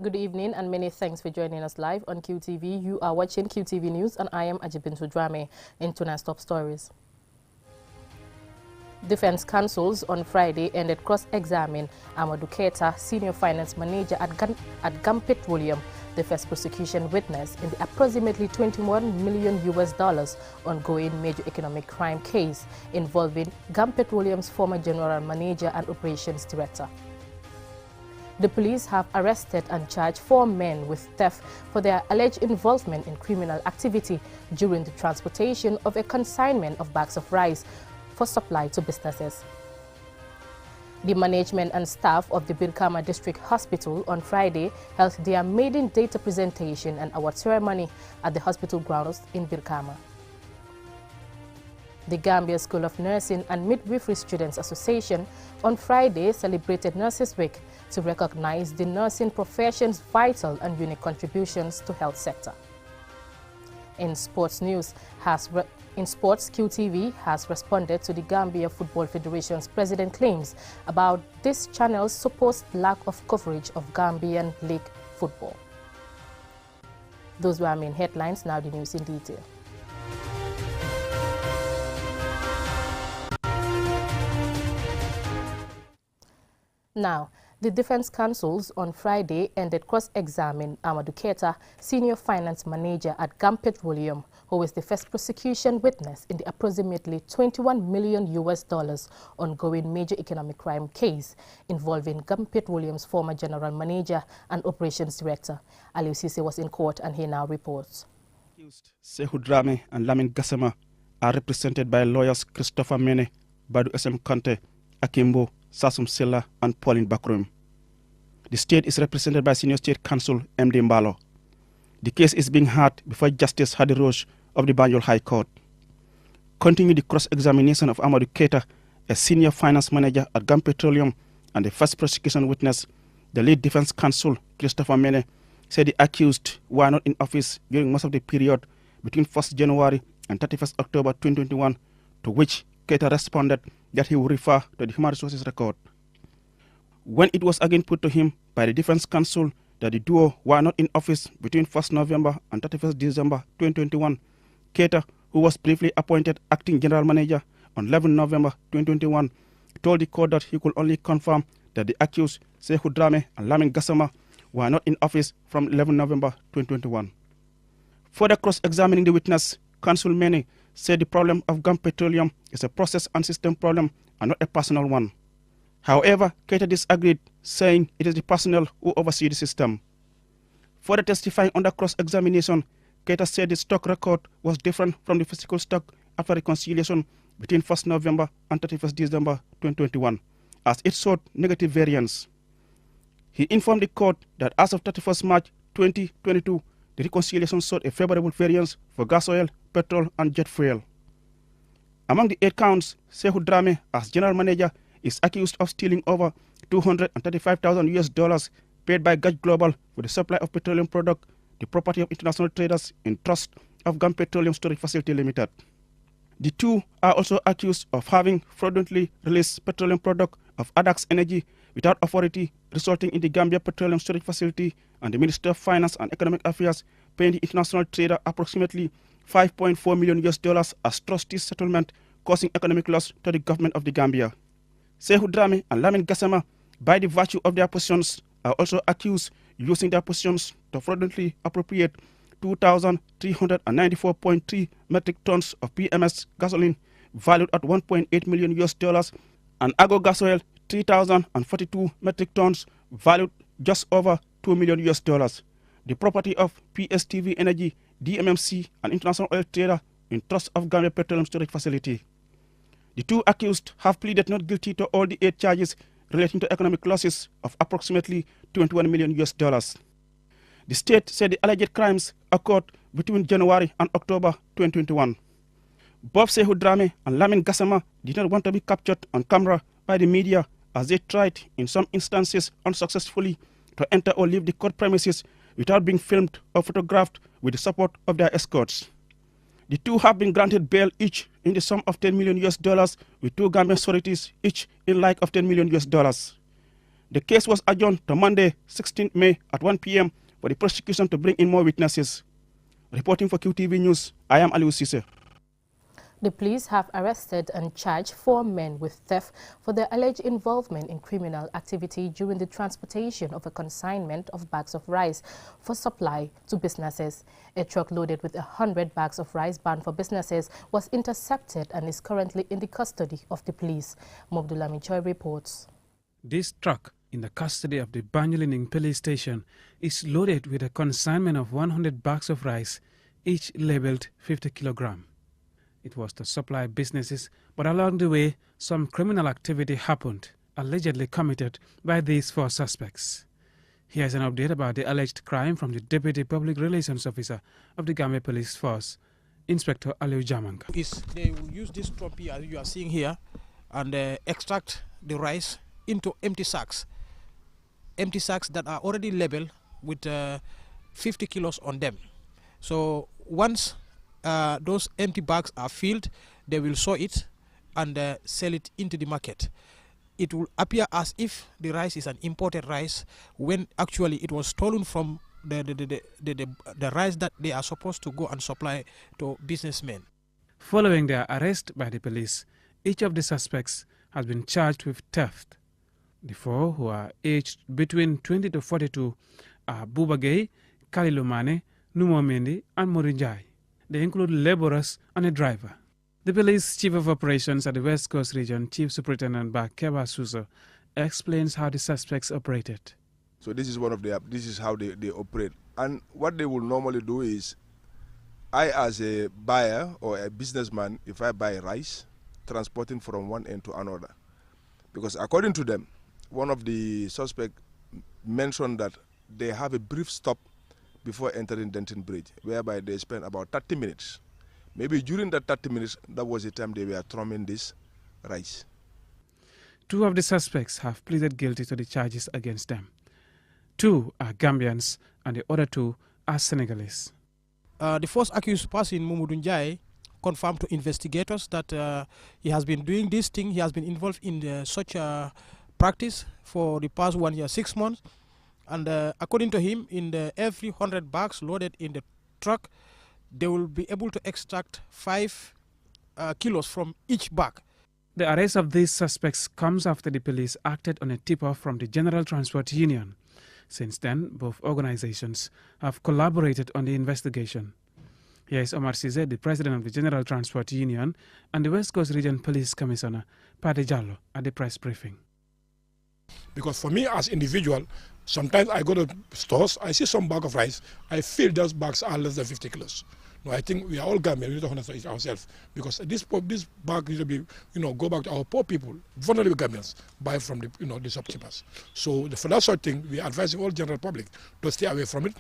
Good evening and many thanks for joining us live on QTV. You are watching QTV News and I am Ajibintu Drame. In tonight's top stories. Defense counsels on Friday ended cross-examining Amadou Keita, senior finance manager at GAM Petroleum, the first prosecution witness in the approximately $21 million ongoing major economic crime case involving GAM Petroleum's former general manager and operations director. The police have arrested and charged 4 men with theft for their alleged involvement in criminal activity during the transportation of a consignment of bags of rice for supply to businesses. The management and staff of the Birkama District Hospital on Friday held their maiden data presentation and award ceremony at the hospital grounds in Birkama. The Gambia School of Nursing and Midwifery Students Association on Friday celebrated Nurses Week to recognize the nursing profession's vital and unique contributions to health sector. In sports news, QTV has responded to the Gambia Football Federation's president claims about this channel's supposed lack of coverage of Gambian league football. Those were our main headlines. Now the news in detail. Now, the defense counsels on Friday ended cross-examining Amadou Keita, senior finance manager at GAM Petroleum, who is the first prosecution witness in the approximately $21 million ongoing major economic crime case involving GAM Petroleum's former general manager and operations director. Aliou Cissé was in court and he now reports. Accused Sehu Drame and Lamin Gassama are represented by lawyers Christopher Mene, Badu SM Conte, Akimbo, Sasum Silla and Pauline Bakrum. The state is represented by Senior State Counsel MD Mbalo. The case is being heard before Justice Hadi Roche of the Banjul High Court. Continue the cross-examination of Amadou Keita, a senior finance manager at GAM Petroleum and the first prosecution witness. The lead defense counsel, Christopher Mene, said the accused were not in office during most of the period between 1st January and 31st October 2021, to which Keita responded that he would refer to the Human Resources record. When it was again put to him by the defense counsel that the duo were not in office between 1st November and 31st December 2021, Keita, who was briefly appointed acting general manager on 11 November 2021, told the court that he could only confirm that the accused Sehu Drame and Lamin Gassama were not in office from 11 November 2021. Further cross-examining the witness, Counsel Mene said the problem of GAM Petroleum is a process and system problem and not a personal one. However, Keita disagreed, saying it is the personnel who oversee the system. Further testifying under cross-examination, Keita said the stock record was different from the physical stock after reconciliation between 1st November and 31st December 2021, as it showed negative variance. He informed the court that as of 31st March 2022, the reconciliation showed a favorable variance for gas oil, petrol, and jet fuel. Among the 8 counts, Sehu Drame, as general manager, is accused of stealing over $235,000 paid by Gulf Global for the supply of petroleum product, the property of international traders in trust of GAM Petroleum Storage Facility Limited. The 2 are also accused of having fraudulently released petroleum product of Adax Energy without authority, resulting in the Gambia Petroleum Storage Facility and the Minister of Finance and Economic Affairs paying the international trader approximately $5.4 million as trustees settlement, causing economic loss to the government of the Gambia. Sehu Drame and Lamin Gassama, by the virtue of their positions, are also accused using their positions to fraudulently appropriate 2,394.3 metric tons of PMS gasoline valued at $1.8 million and Agro gas oil 3,042 metric tons valued just over $2 million, the property of PSTV Energy, DMMC, an international oil trader in trust of Gambia Petroleum Storage Facility. The 2 accused have pleaded not guilty to all the 8 charges relating to economic losses of approximately $21 million. The state said the alleged crimes occurred between January and October 2021. Both Sehu Drame and Lamin Gassama did not want to be captured on camera by the media, as they tried, in some instances unsuccessfully, to enter or leave the court premises without being filmed or photographed with the support of their escorts. The 2 have been granted bail each in the sum of $10 million, with 2 Gambian authorities each in like of $10 million. The case was adjourned to Monday, 16 May at 1 p.m. for the prosecution to bring in more witnesses. Reporting for QTV News, I am Aliou Cisse. The police have arrested and charged 4 men with theft for their alleged involvement in criminal activity during the transportation of a consignment of bags of rice for supply to businesses. A truck loaded with 100 bags of rice bound for businesses was intercepted and is currently in the custody of the police. Mobdulami Choi reports. This truck, in the custody of the Banjuluning police station, is loaded with a consignment of 100 bags of rice, each labeled 50 kilograms. It was to supply businesses, but along the way, some criminal activity happened, allegedly committed by these 4 suspects. Here's an update about the alleged crime from the Deputy Public Relations Officer of the Gambia Police Force, Inspector Aliou Jamanka. They will use this trophy, as you are seeing here, and extract the rice into empty sacks that are already labeled with 50 kilos on them. So once those empty bags are filled, they will sew it and sell it into the market. It will appear as if the rice is an imported rice when actually it was stolen from the rice that they are supposed to go and supply to businessmen. Following their arrest by the police, each of the suspects has been charged with theft. The 4, who are aged between 20 to 42, are Buba Gay, Kalilu Mane, Numo Mendi, and Morinjai. They include laborers and a driver. The police chief of operations at the West Coast region, Chief Superintendent Bakeba Suso, explains how the suspects operated. So this is how they operate. And what they will normally do is, I as a buyer or a businessman, if I buy rice, transporting from one end to another. Because according to them, one of the suspects mentioned that they have a brief stop before entering Denton Bridge, whereby they spend about 30 minutes. Maybe during that 30 minutes, that was the time they were throwing this rice. 2 of the suspects have pleaded guilty to the charges against them. 2 are Gambians and the other 2 are Senegalese. The first accused person, Mumudun Njai, confirmed to investigators that he has been doing this thing. He has been involved in such a practice for the past 1 year, 6 months. And according to him, in every 100 bags loaded in the truck, they will be able to extract 5 kilos from each bag. The arrest of these suspects comes after the police acted on a tip-off from the General Transport Union. Since then, both organizations have collaborated on the investigation. Here is Omar Cisse, the president of the General Transport Union, and the West Coast Region Police Commissioner, Pade Jallo, at the press briefing. Because for me as individual, sometimes I go to stores, I see some bag of rice, I feel those bags are less than 50 kilos. No, I think we are all Gambians, we need to understand ourselves. Because this bag needs to be, go back to our poor people, vulnerable Gambians, buy from the, the shopkeepers. So for that sort of thing, we are advising all general public to stay away from it.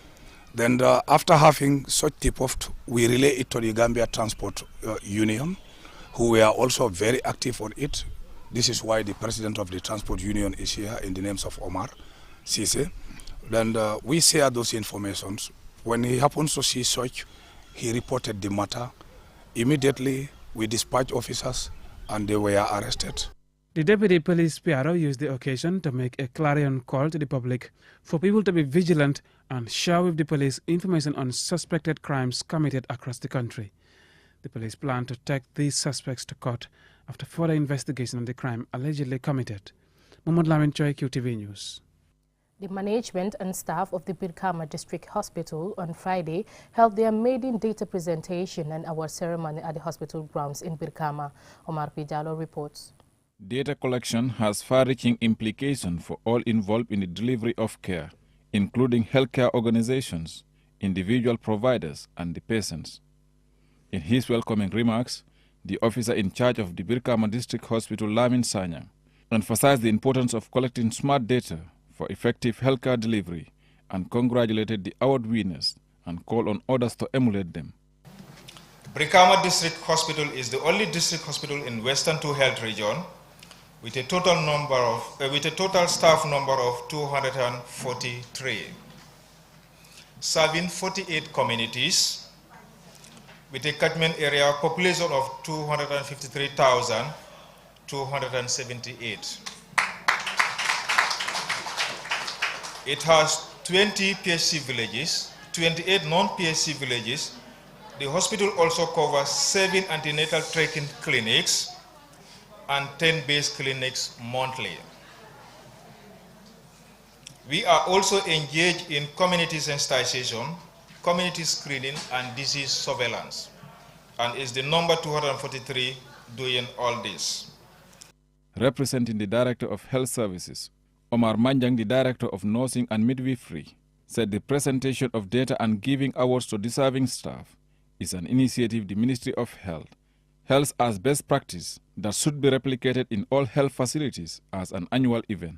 Then after having such tip-off, we relay it to the Gambia Transport Union, who were also very active on it. This is why the president of the Transport Union is here in the names of Omar Cisse. Then we share those informations. When he happens to see such, he reported the matter. Immediately, we dispatched officers and they were arrested. The Deputy Police PRO used the occasion to make a clarion call to the public for people to be vigilant and share with the police information on suspected crimes committed across the country. The police plan to take these suspects to court after further investigation on the crime allegedly committed. Mohamed Lamin Choi, QTV News. The management and staff of the Birkama District Hospital on Friday held their maiden data presentation and award ceremony at the hospital grounds in Birkama. Omar P. Jallo reports. Data collection has far-reaching implications for all involved in the delivery of care, including healthcare organizations, individual providers, and the patients. In his welcoming remarks, the officer in charge of the Birkama District Hospital, Lamin Sanyang, emphasized the importance of collecting smart data for effective healthcare delivery and congratulated the award winners and called on others to emulate them. Birkama District Hospital is the only district hospital in Western 2 Health Region with a total staff number of 243, serving 48 communities with a catchment area population of 253,278. It has 20 PHC villages, 28 non-PHC villages. The hospital also covers 7 antenatal tracking clinics and 10 base clinics monthly. We are also engaged in community sensitization, community screening, and disease surveillance, and is the number 243 doing all this. Representing the Director of Health Services, Omar Manjang, the Director of Nursing and Midwifery, said the presentation of data and giving awards to deserving staff is an initiative the Ministry of Health held as best practice that should be replicated in all health facilities as an annual event.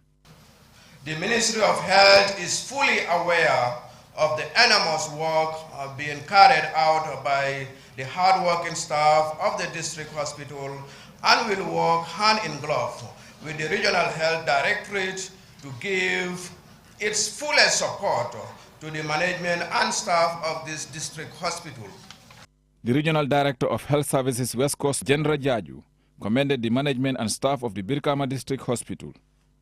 The Ministry of Health is fully aware of the enormous work being carried out by the hard-working staff of the district hospital and will work hand in glove with the Regional Health Directorate to give its fullest support to the management and staff of this district hospital. The Regional Director of Health Services West Coast, General Jaju, commended the management and staff of the Brikama District Hospital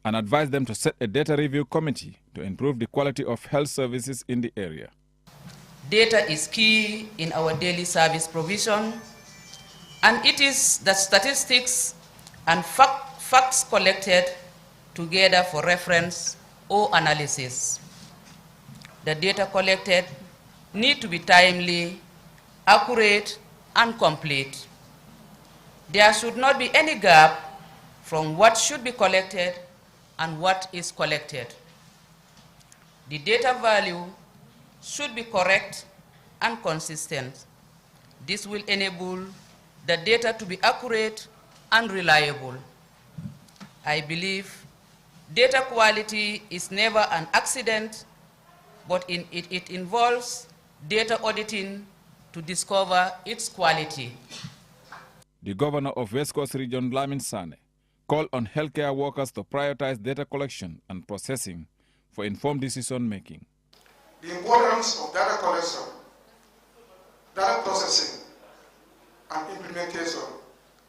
and advised them to set a data review committee to improve the quality of health services in the area. Data is key in our daily service provision, and it is the statistics and facts collected together for reference or analysis. The data collected need to be timely, accurate, and complete. There should not be any gap from what should be collected and what is collected. The data value should be correct and consistent. This will enable the data to be accurate and reliable. I believe data quality is never an accident, but it involves data auditing to discover its quality. The Governor of West Coast Region, Lamin Sane, called on healthcare workers to prioritize data collection and processing for informed decision-making. The importance of data collection, data processing, and implementation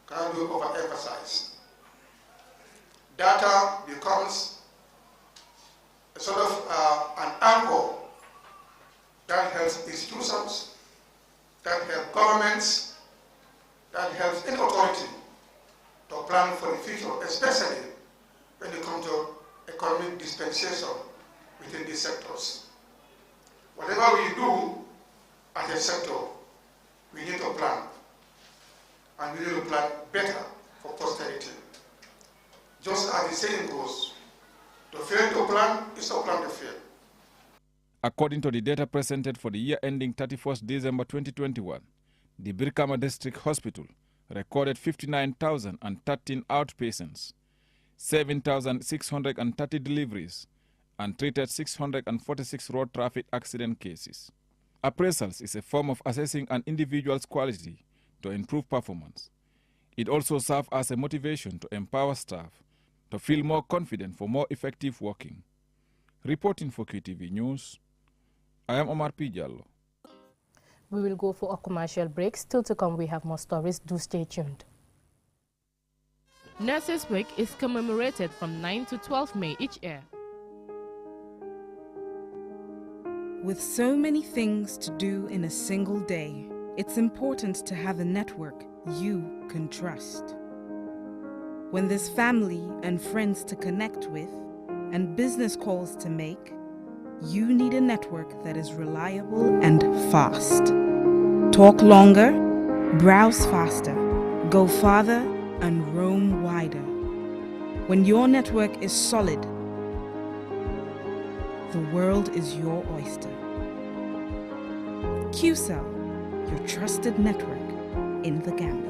cannot be overemphasized. Data becomes a sort of an anchor that helps institutions, that helps governments, that helps any authority to plan for the future, especially when it comes to economic dispensation within these sectors. Whatever we do as a sector, we need to plan. And we need to plan better for posterity. Just as the saying goes, to fail to plan is to plan to fail. According to the data presented for the year ending 31st December 2021, the Brikama District Hospital recorded 59,013 outpatients, 7,630 deliveries, and treated 646 road traffic accident cases. Appraisals is a form of assessing an individual's quality to improve performance. It also serves as a motivation to empower staff to feel more confident for more effective working. Reporting for QTV News, I am Omar P. Jallo. We will go for a commercial break. Still to come, we have more stories. Do stay tuned. Nurses Week is commemorated from 9 to 12 May each year. With so many things to do in a single day, it's important to have a network you can trust. When there's family and friends to connect with and business calls to make, you need a network that is reliable and fast. Talk longer, browse faster, go farther, and roam wider. When your network is solid, the world is your oyster. QCell, your trusted network in the Gambia.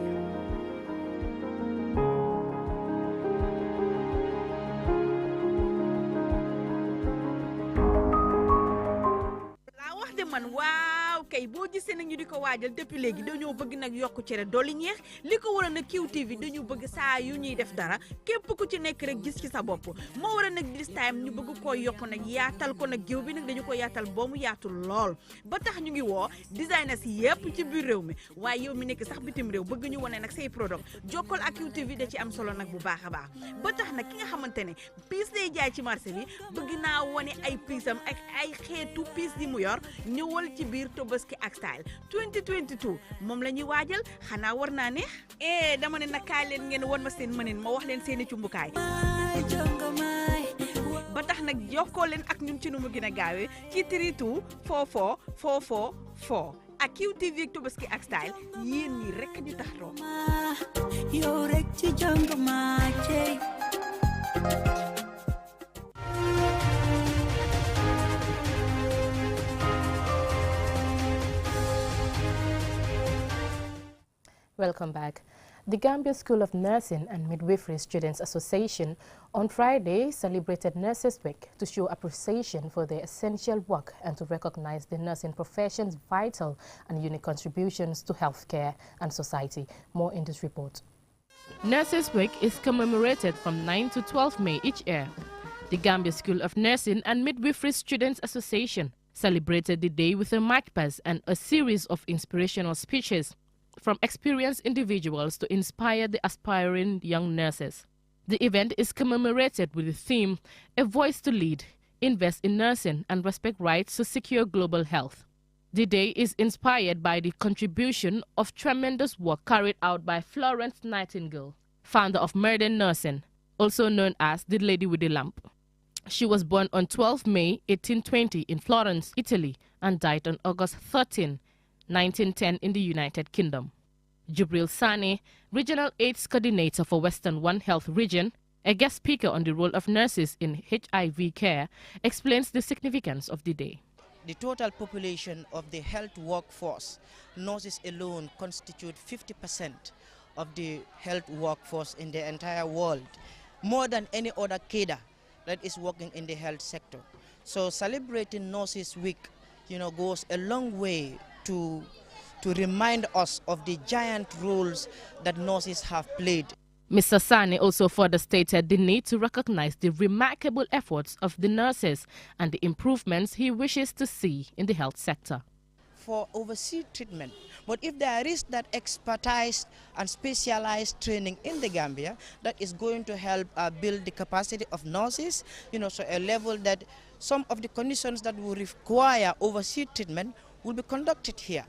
Wow, kay boo gisee nag ñu di ko waajal depuis léegi dañoo bëgg nag yokku cere dolli ñeex li ko waral nag QTV dañu bëgg saa yu ñuy def dara képp ku ci nekk rek gis ci sa bopp moo waral nag this time ñu bëgg koo yokk nag yaatal ko nag géew bi nag dañu ko yaatal ba mu yaatu lool ba tax ñu ngi woo designers yépp ci biir réew mi waaye yow mi nekk sax bitim réew bëgg ñu wane nag say product jokkal ak QTV da ci am solo nag bu baax a baax ba tax nag ki nga xamante ne piis day jaay ci marché bi bëgg naa wane ay piisam ak ay xeetu piis yi mu yor ñëwal ci biir Tobaski ak Style 2022 moom la ñuy waajal xanaa war naa neex dama ne nag kaay leen ngeen wan ma seen mënin ma wax leen seeni cumbukaay ba tax nag jokkoo leen ak ñun ci nu mu gën a gaawee ci 32 44 44 4 ak QTV ak Tobaski ak Style yéen ñi rek ñu tax toog yow rek ci jongoma cey Welcome back. The Gambia School of Nursing and Midwifery Students Association on Friday celebrated Nurses Week to show appreciation for their essential work and to recognize the nursing profession's vital and unique contributions to healthcare and society. More in this report. Nurses Week is commemorated from 9 to 12 May each year. The Gambia School of Nursing and Midwifery Students Association celebrated the day with a march past and a series of inspirational speeches from experienced individuals to inspire the aspiring young nurses. The event is commemorated with the theme, A Voice to Lead, Invest in Nursing and Respect Rights to Secure Global Health. The day is inspired by the contribution of tremendous work carried out by Florence Nightingale, founder of Meridian Nursing, also known as the Lady with the Lamp. She was born on 12 May 1820 in Florence, Italy, and died on August 13, 1910 in the United Kingdom. Jubril Sane, Regional AIDS Coordinator for Western One Health Region, a guest speaker on the role of nurses in HIV care, explains the significance of the day. The total population of the health workforce, nurses alone constitute 50% of the health workforce in the entire world, more than any other cadre that is working in the health sector. So celebrating Nurses Week, goes a long way to remind us of the giant roles that nurses have played. Mr. Sane also further stated the need to recognize the remarkable efforts of the nurses and the improvements he wishes to see in the health sector. For overseas treatment, but if there is that expertise and specialized training in the Gambia, that is going to help build the capacity of nurses, so a level that some of the conditions that will require overseas treatment will be conducted here.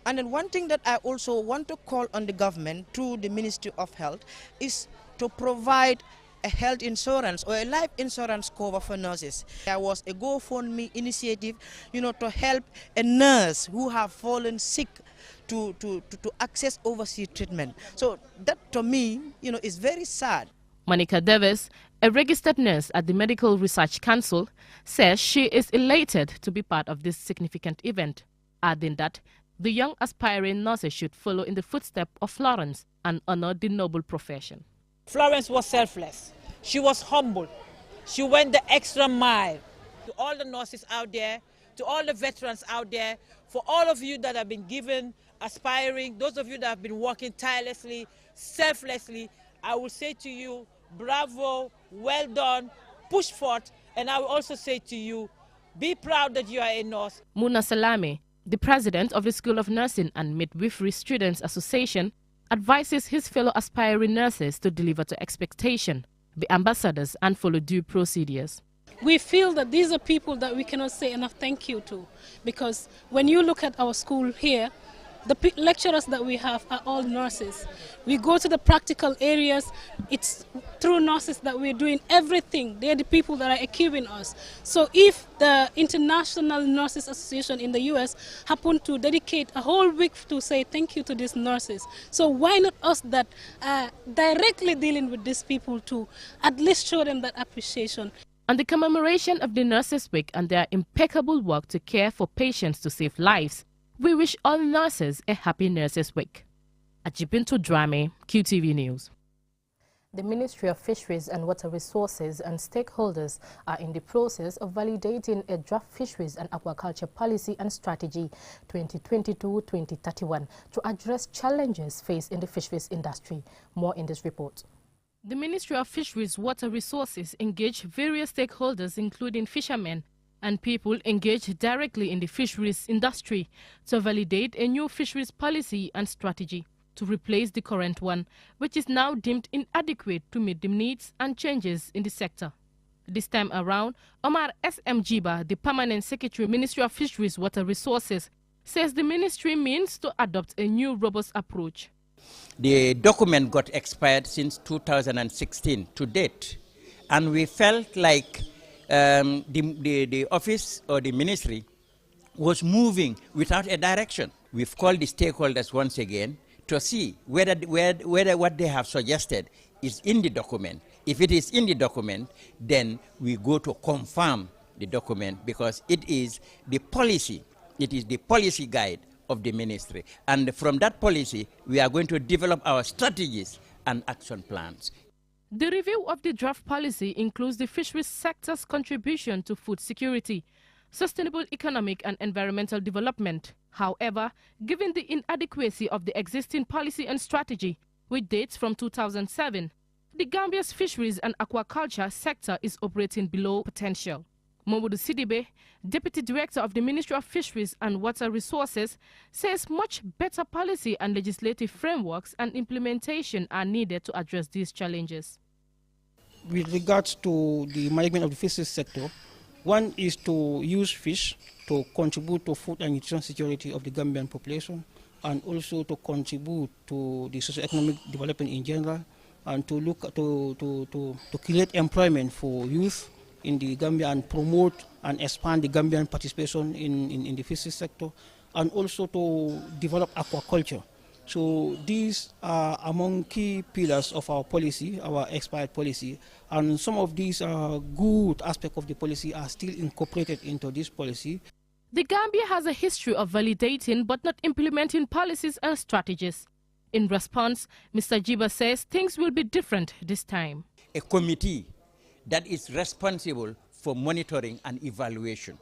And then one thing that I also want to call on the government through the Ministry of Health is to provide a health insurance or a life insurance cover for nurses. There was a GoFundMe initiative, to help a nurse who have fallen sick to access overseas treatment. So that to me, is very sad. Monica Davis, a registered nurse at the Medical Research Council, says she is elated to be part of this significant event, adding that the young aspiring nurses should follow in the footsteps of Florence and honor the noble profession. Florence was selfless. She was humble. She went the extra mile. To all the nurses out there, to all the veterans out there, for all of you that have been given, aspiring, those of you that have been working tirelessly, selflessly, I will say to you, bravo, well done, push forth, and I will also say to you, be proud that you are a nurse. Muna Salame, the president of the School of Nursing and Midwifery Students Association, advises his fellow aspiring nurses to deliver to expectation, be ambassadors and follow due procedures. We feel that these are people that we cannot say enough thank you to, because when you look at our school here, the lecturers that we have are all nurses. We go to the practical areas, it's through nurses that we're doing everything. They're the people that are equipping us. So if the International Nurses Association in the US happen to dedicate a whole week to say thank you to these nurses, so why not us that are directly dealing with these people to at least show them that appreciation. On the commemoration of the Nurses Week and their impeccable work to care for patients to save lives, we wish all nurses a happy Nurses Week. Ajibintu Drame, QTV News. The Ministry of Fisheries and Water Resources and stakeholders are in the process of validating a draft fisheries and aquaculture policy and strategy 2022-2031 to address challenges faced in the fisheries industry. More in this report. The Ministry of Fisheries Water Resources engaged various stakeholders, including fishermen and people engaged directly in the fisheries industry, to validate a new fisheries policy and strategy to replace the current one, which is now deemed inadequate to meet the needs and changes in the sector. This time around, Omar S.M. Jiba, the Permanent Secretary, Ministry of Fisheries Water Resources, says the ministry means to adopt a new robust approach. The document got expired since 2016 to date, and we felt like the office or the ministry was moving without a direction. We've called the stakeholders once again to see whether what they have suggested is in the document. If it is in the document, then we go to confirm the document, because it is the policy guide of the ministry. And from that policy, we are going to develop our strategies and action plans. The review of the draft policy includes the fisheries sector's contribution to food security, sustainable economic and environmental development. However, given the inadequacy of the existing policy and strategy, which dates from 2007, the Gambia's fisheries and aquaculture sector is operating below potential. Momodu Sidibe, Deputy Director of the Ministry of Fisheries and Water Resources, says much better policy and legislative frameworks and implementation are needed to address these challenges. With regards to the management of the fisheries sector, one is to use fish to contribute to food and nutrition security of the Gambian population, and also to contribute to the socio-economic development in general, and to look to create employment for youth in the Gambia and promote and expand the Gambian participation in the fisheries sector, and also to develop aquaculture. So these are among key pillars of our policy, our expired policy, and some of these good aspects of the policy are still incorporated into this policy. The Gambia has a history of validating but not implementing policies and strategies. In response, Mr. Jiba says things will be different this time. A committee that is responsible for monitoring and evaluation,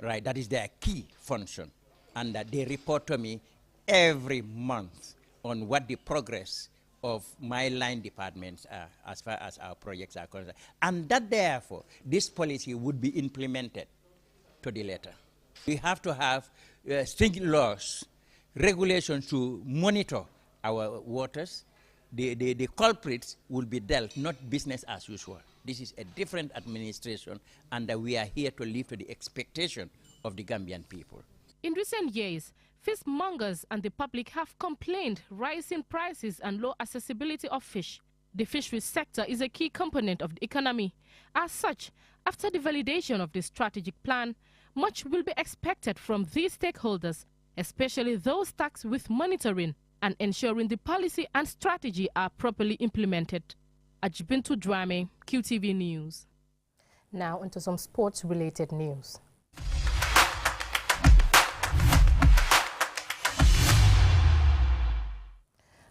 right? That is their key function, and that they report to me every month on what the progress of my line departments are as far as our projects are concerned, and that therefore this policy would be implemented to the letter. We have to have strict laws, regulations to monitor our waters. The culprits will be dealt, not business as usual. This is a different administration, and we are here to live to the expectation of the Gambian people. In recent years, fishmongers and the public have complained rising prices and low accessibility of fish. The fisheries sector is a key component of the economy. As such, after the validation of the strategic plan, much will be expected from these stakeholders, especially those tasked with monitoring and ensuring the policy and strategy are properly implemented. Ajibintu Drame, QTV News. Now into some sports-related news.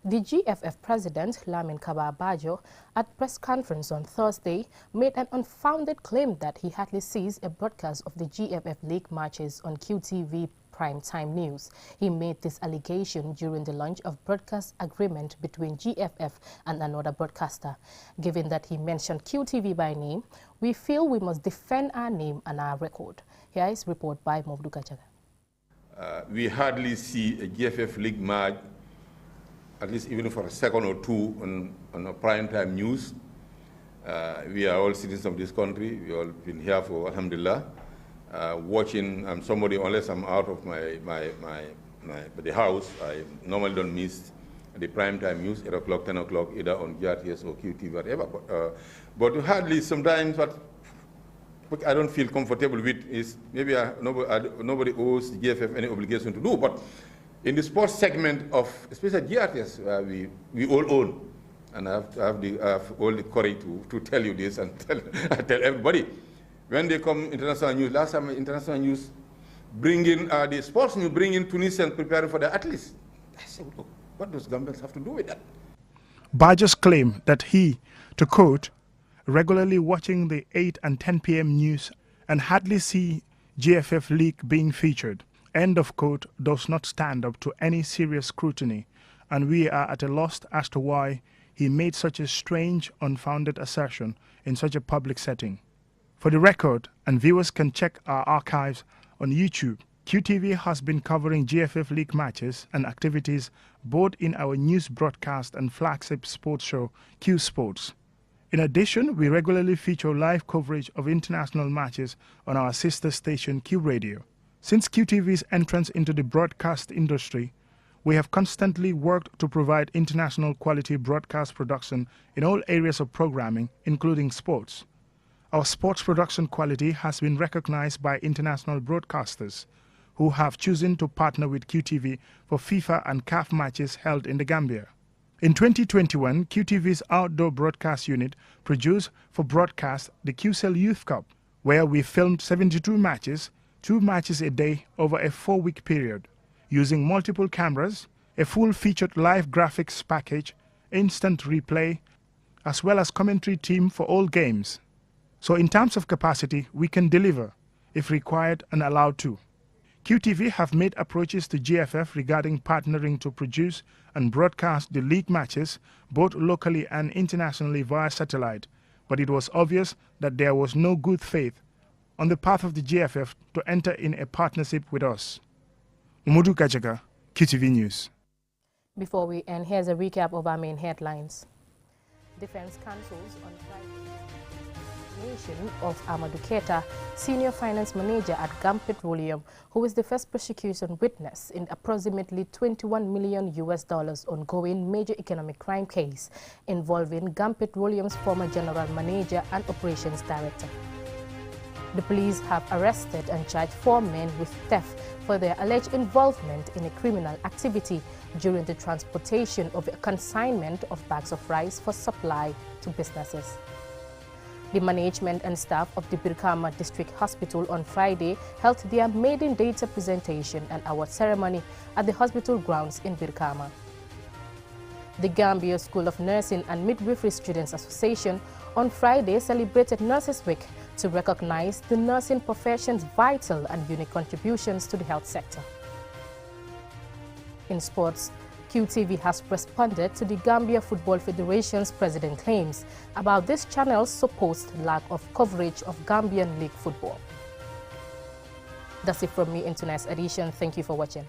The GFF President, Lamin Kaba Bajo, at press conference on Thursday, made an unfounded claim that he hardly sees a broadcast of the GFF League matches on QTV Primetime News. He made this allegation during the launch of broadcast agreement between GFF and another broadcaster. Given that he mentioned QTV by name, we feel we must defend our name and our record. Here is a report by Movdu Gajaga. We hardly see a GFF League match, at least even for a second or two, on a primetime news. We are all citizens of this country. We all been here for, alhamdulillah, watching somebody, unless I'm out of the house, I normally don't miss the primetime news, 8 o'clock, 10 o'clock, either on GRTS or QTV, whatever. But hardly sometimes what I don't feel comfortable with is maybe nobody owes the GFF any obligation to do, but in the sports segment of, especially GRTS, we all own, and I have all the courage to tell you this and tell everybody. When they come international news, last time international news, bring in the sports news, bring in Tunisians preparing for the athletes. I said, look, what does Gambians have to do with that? Barges claimed that he, to quote, regularly watching the 8 and 10 p.m. news and hardly see GFF League being featured, end of quote, does not stand up to any serious scrutiny, and we are at a loss as to why he made such a strange, unfounded assertion in such a public setting. For the record, and viewers can check our archives on YouTube, QTV has been covering GFF League matches and activities both in our news broadcast and flagship sports show, Q Sports. In addition, we regularly feature live coverage of international matches on our sister station, Q Radio. Since QTV's entrance into the broadcast industry, we have constantly worked to provide international quality broadcast production in all areas of programming, including sports. Our sports production quality has been recognized by international broadcasters who have chosen to partner with QTV for FIFA and CAF matches held in the Gambia. In 2021, QTV's outdoor broadcast unit produced for broadcast the QCell Youth Cup, where we filmed 72 matches, 2 matches a day over a 4-week period, using multiple cameras, a full featured live graphics package, instant replay, as well as commentary team for all games. So in terms of capacity, we can deliver, if required and allowed to. QTV have made approaches to GFF regarding partnering to produce and broadcast the league matches both locally and internationally via satellite, but it was obvious that there was no good faith on the part of the GFF to enter in a partnership with us. Umudu Kajaga, QTV News. Before we end, here's a recap of our main headlines. Defense cancels on Friday of Amadou Keita, Senior Finance Manager at GAM Petroleum, who is the first prosecution witness in approximately $21 million ongoing major economic crime case involving GAM Petroleum's former General Manager and Operations Director. The police have arrested and charged 4 men with theft for their alleged involvement in a criminal activity during the transportation of a consignment of bags of rice for supply to businesses. The management and staff of the Birkama District Hospital on Friday held their maiden data presentation and award ceremony at the hospital grounds in Birkama. The Gambia School of Nursing and Midwifery Students Association on Friday celebrated Nurses Week to recognize the nursing profession's vital and unique contributions to the health sector. In sports, QTV has responded to the Gambia Football Federation's president claims about this channel's supposed lack of coverage of Gambian league football. That's it from me in tonight's edition. Thank you for watching.